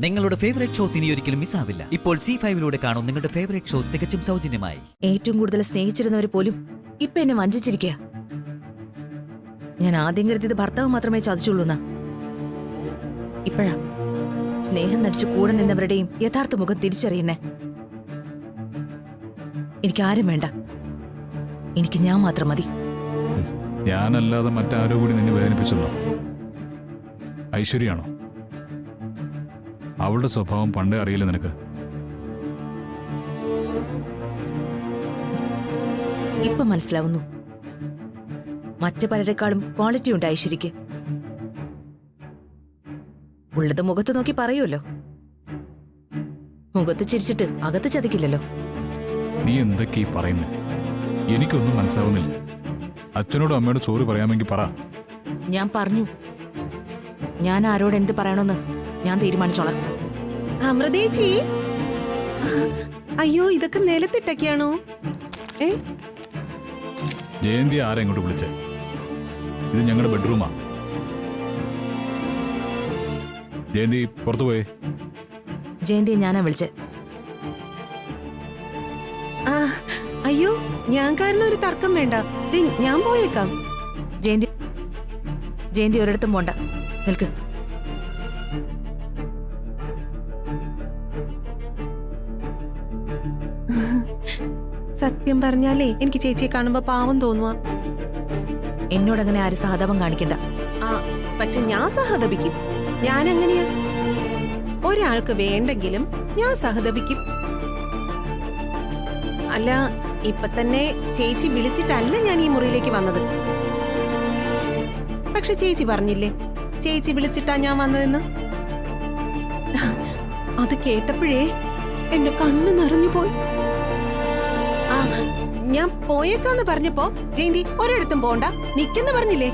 നിങ്ങളുടെ favourite shows ഇനി ഒരിക്കലും മിസ്സാവില്ല. ഇപ്പോൾ C5 കാണും നിങ്ങളുടെ ഫേവറേറ്റ് ഷോ തികച്ചും സൗജന്യമായി. ഏറ്റവും കൂടുതൽ സ്നേഹിച്ചിരുന്നവർ പോലും ഇപ്പൊ എന്നെ വഞ്ചിച്ചിരിക്കുക. ഞാൻ ആദ്യം കരുതിയത് ഭർത്താവ് മാത്രമേ ചതിച്ചുള്ളൂന്നാ. ഇപ്പോഴാ സ്നേഹം നടിച്ചു കൂടെ നിന്നവരുടെയും യഥാർത്ഥ മുഖം തിരിച്ചറിയുന്നേ. എനിക്ക് ആരും വേണ്ട, എനിക്ക് ഞാൻ മാത്രം മതി. ഞാനല്ലാതെ മറ്റാരോ കൂടി നിന്നെ വേദനിപ്പിച്ചല്ലോ? ഐശ്വര്യാണോ? അവളുടെ സ്വഭാവം പണ്ടേ അറിയില്ല നിനക്ക്? ഇപ്പൊ മനസ്സിലാവുന്നു. മറ്റു പലരെക്കാളും ക്വാളിറ്റി ഉണ്ട് ഐശ്വര്യക്ക്. ഉള്ളത് മുഖത്ത് നോക്കി പറയുമല്ലോ. മുഖത്ത് ചിരിച്ചിട്ട് അകത്ത് ചതിക്കില്ലല്ലോ. നീ എന്തൊക്കെ ഈ പറയുന്നത്? എനിക്കൊന്നും മനസ്സിലാവുന്നില്ല. അച്ഛനോടും അമ്മയോട് സോറി പറയാമെങ്കിൽ പറ. ഞാൻ പറഞ്ഞു. ഞാൻ ആരോട് എന്ത് പറയണമെന്ന് ഞാൻ തീരുമാനിച്ചോളാം. അമൃതേച്ചി, അയ്യോ ഇതൊക്കെ നിലത്തിട്ടൊക്കെയാണോ? ജയന്തി ആരാ ഇങ്ങോട്ട് വിളിച്ചേ? ഇത് ഞങ്ങളുടെ ബെഡ്റൂമാ. ജയന്തി പുറത്തു പോയേ. ജയന്തിയെ ഞാനാ വിളിച്ചേ. അയ്യോ ഞാൻ കാരണം ഒരു തർക്കം വേണ്ട, ഞാൻ പോയേക്കാം. ജയന്തി ഒരിടത്തും പോണ്ട, നിൽക്ക്. സത്യം പറഞ്ഞാലേ എനിക്ക് ചേച്ചിയെ കാണുമ്പോ പാവം തോന്നുക. എന്നോടങ്ങനെ ആരും സഹതാപം കാണിക്കണ്ട. പക്ഷെ ഞാൻ സഹതപിക്കും. ഞാൻ എങ്ങനെയാ? ഒരാൾക്ക് വേണ്ടെങ്കിലും ഞാൻ സഹതപിക്കും. അല്ല, ഇപ്പൊ തന്നെ ചേച്ചി വിളിച്ചിട്ടല്ല ഞാൻ ഈ മുറിയിലേക്ക് വന്നത്. പക്ഷെ ചേച്ചി പറഞ്ഞില്ലേ ചേച്ചി വിളിച്ചിട്ടാ ഞാൻ വന്നതെന്ന്. അത് കേട്ടപ്പോഴേ എന്റെ കണ്ണ് നിറഞ്ഞു പോയി. ഞാൻ പോയേക്കാന്ന് പറഞ്ഞപ്പോ ജയന്തി ഒരിടത്തും പോണ്ട, നിക്കെന്ന് പറഞ്ഞില്ലേ?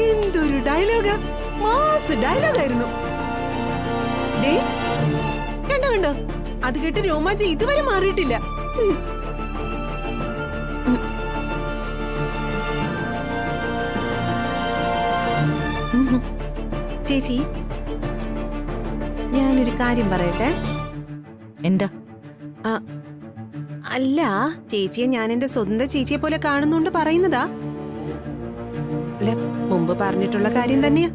എന്തൊരു ഡയലോഗാ! മാസ് ഡയലോഗായിരുന്നു. കണ്ടോ കണ്ടോ, അത് കേട്ട് രോമാഞ്ചി ഇതുവരെ മാറിയിട്ടില്ല. ചേച്ചി, ഞാനൊരു കാര്യം പറയട്ടെ. എന്താ? അല്ല, ചേച്ചിയെ ഞാൻ എന്റെ സ്വന്തം ചേച്ചിയെ പോലെ കാണുന്നോണ്ട് പറയുന്നതാ. അല്ല, മുമ്പ് പറഞ്ഞിട്ടുള്ള കാര്യം തന്നെയാ.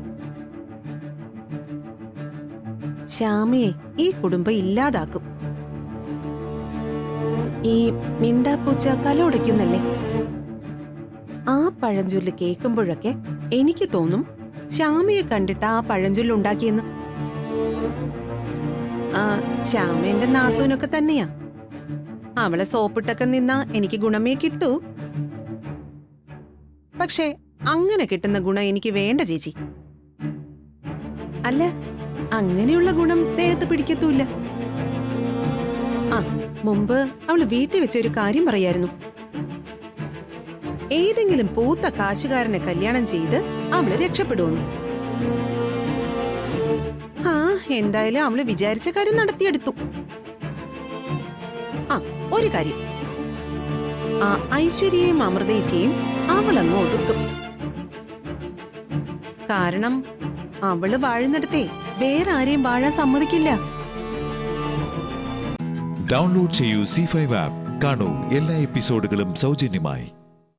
ശ്യാമയെ ഈ കുടുംബം ഇല്ലാതാക്കും. ഈ മിണ്ടാപ്പൂച്ച കലോടയ്ക്കുന്നല്ലേ, ആ പഴഞ്ചൊല്ല് കേൾക്കുമ്പോഴൊക്കെ എനിക്ക് തോന്നും ശ്യാമയെ കണ്ടിട്ട് ആ പഴഞ്ചൊല്ല് ഉണ്ടാക്കിയെന്ന്. ശ്യാമ എന്റെ നാത്തൂനൊക്കെ തന്നെയാ. അവളെ സോപ്പിട്ടൊക്കെ നിന്നാ എനിക്ക് ഗുണമേ കിട്ടൂ. പക്ഷെ അങ്ങനെ കിട്ടുന്ന ഗുണം എനിക്ക് വേണ്ട ചേച്ചി. അല്ല, അങ്ങനെയുള്ള ഗുണം ദേഹത്ത് പിടിക്കത്തൂല്ല. മുമ്പ് അവള് വീട്ടിൽ വെച്ച ഒരു കാര്യം പറയായിരുന്നു. ഏതെങ്കിലും പൂത്ത കാശുകാരനെ കല്യാണം ചെയ്ത് അവള് രക്ഷപ്പെടുമെന്ന്. എന്തായാലും അവള് വിചാരിച്ച കാര്യം നടത്തിയെടുത്തു. ഒരു കാര്യം, ഐശ്വര്യയും അമൃതേച്ചിയും അവളങ്ങ് ഒതുക്കും. കാരണം അവള് വാഴുന്നിടത്തേ വേറെ ആരെയും വാഴാൻ സമ്മതിക്കില്ല. ഡൗൺലോഡ് ചെയ്യൂ C5 ആപ്പ്. കാണൂ എല്ലാ എപ്പിസോഡുകളും സൗജന്യമായി.